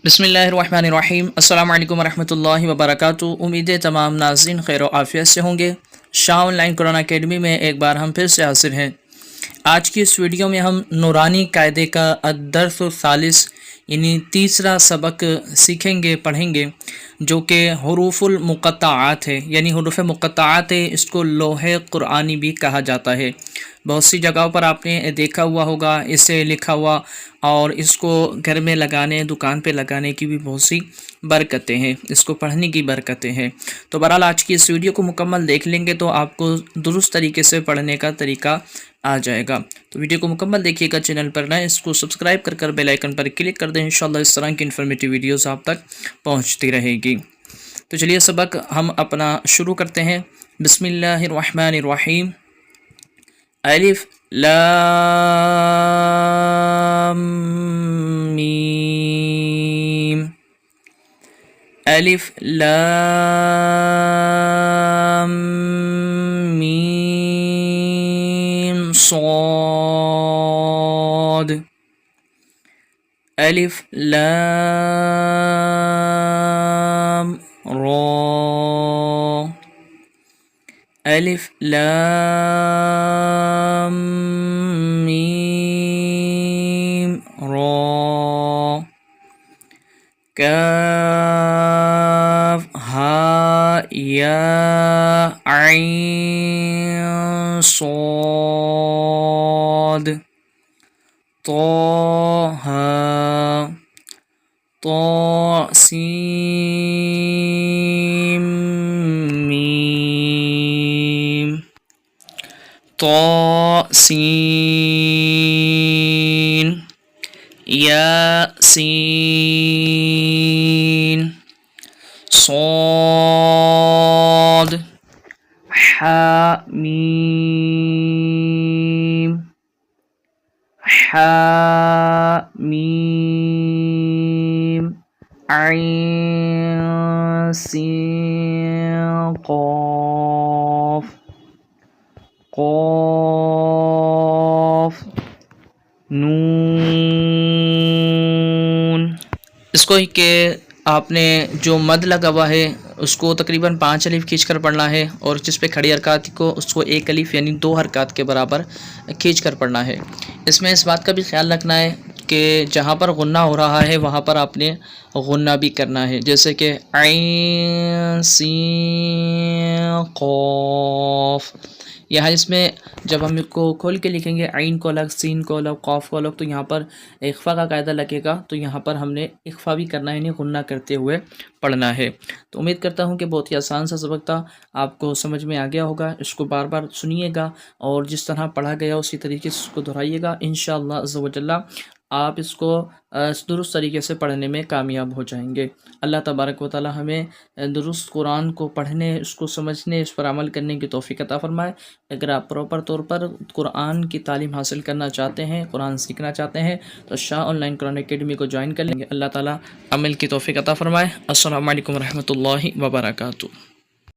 बिस्मिल्लाहिर्रहमानिर्रहीम। अस्सलाम वालेकुम रहमतुल्लाहि व बरकातुहू। उम्मीद है तमाम नाज़रीन खैर व आफ़ियत से होंगे। शाह ऑनलाइन कुरान अकेडमी में एक बार हम फिर से हाजिर हैं। आज की इस वीडियो में हम नूरानी कायदे का अद्दर्स सालिस यानी तीसरा सबक सीखेंगे, पढ़ेंगे, जो कि हुरूफुल मुक़त्तआत है, यानी हुरूफ मुक़त्तआत है। इसको लोहे कुरानी भी कहा जाता है। बहुत सी जगहों पर आपने देखा हुआ होगा इसे लिखा हुआ, और इसको घर में लगाने, दुकान पे लगाने की भी बहुत सी बरकतें हैं, इसको पढ़ने की बरकतें हैं। तो बहरहाल आज की इस वीडियो को मुकम्मल देख लेंगे तो आपको दुरुस्त तरीके से पढ़ने का तरीका आ जाएगा। तो वीडियो को मुकम्मल देखिएगा। चैनल पर नए इसको सब्सक्राइब कर बेल आइकन पर क्लिक कर दें। इंशाल्लाह इस तरह की इन्फॉर्मेटिव वीडियोस आप तक पहुंचती रहेगी। तो चलिए सबक हम अपना शुरू करते हैं। बिस्मिल्लाहिर्रहमानिर्रहीम। अलिफ लाम मीम। अलिफ लाम मीम सॉद। अलिफ लाम रा। अलिफ लाम मीम रा। काफ हा या ऐन सॉद। तोहा तो सीम मीम। तो सीन यासीन। صاد حامیم حامیم عین سین قاف قاف نون۔ इसको ही के आपने जो मद लगा हुआ है उसको तकरीबन 5 अलिफ खींच कर पढ़ना है, और जिस पे खड़ी हरकत को उसको 1 अलिफ यानी 2 हरकत के बराबर खींच कर पढ़ना है। इसमें इस बात का भी ख्याल रखना है कि जहाँ पर गुन्ना हो रहा है वहाँ पर आपने गुन्ना भी करना है, जैसे कि ऐन सीन क़ाफ। यहाँ इसमें जब हम इसको खोल के लिखेंगे आइन को अलग, सीन को अलग, क़ाफ को अलग, तो यहाँ पर इख्फ़ा का कायदा लगेगा। तो यहाँ पर हमने इख्फ़ा भी करना है, यानी गुन्ना करते हुए पढ़ना है। तो उम्मीद करता हूँ कि बहुत ही आसान सा सबक था, आपको समझ में आ गया होगा। इसको बार बार सुनिएगा और जिस तरह पढ़ा गया उसी तरीके से इसको दोहराइएगा। इंशाअल्लाह अज़्ज़ व जल्ला आप इसको दुरुस्त तरीके से पढ़ने में कामयाब हो जाएंगे। अल्लाह तबारक व तआला हमें दुरुस्त कुरान को पढ़ने, उसको समझने, इस पर अमल करने की तौफ़ीक़ अता फ़रमाए। अगर आप प्रॉपर तौर पर कुरान की तालीम हासिल करना चाहते हैं, कुरान सीखना चाहते हैं, तो शाह ऑनलाइन कुरान अकेडमी को ज्वाइन कर लेंगे। अल्लाह ताला अमल की तौफ़ीक़ अता फ़रमाए। अस्सलामु अलैकुम रहमतुल्लाहि व बरकातुहू।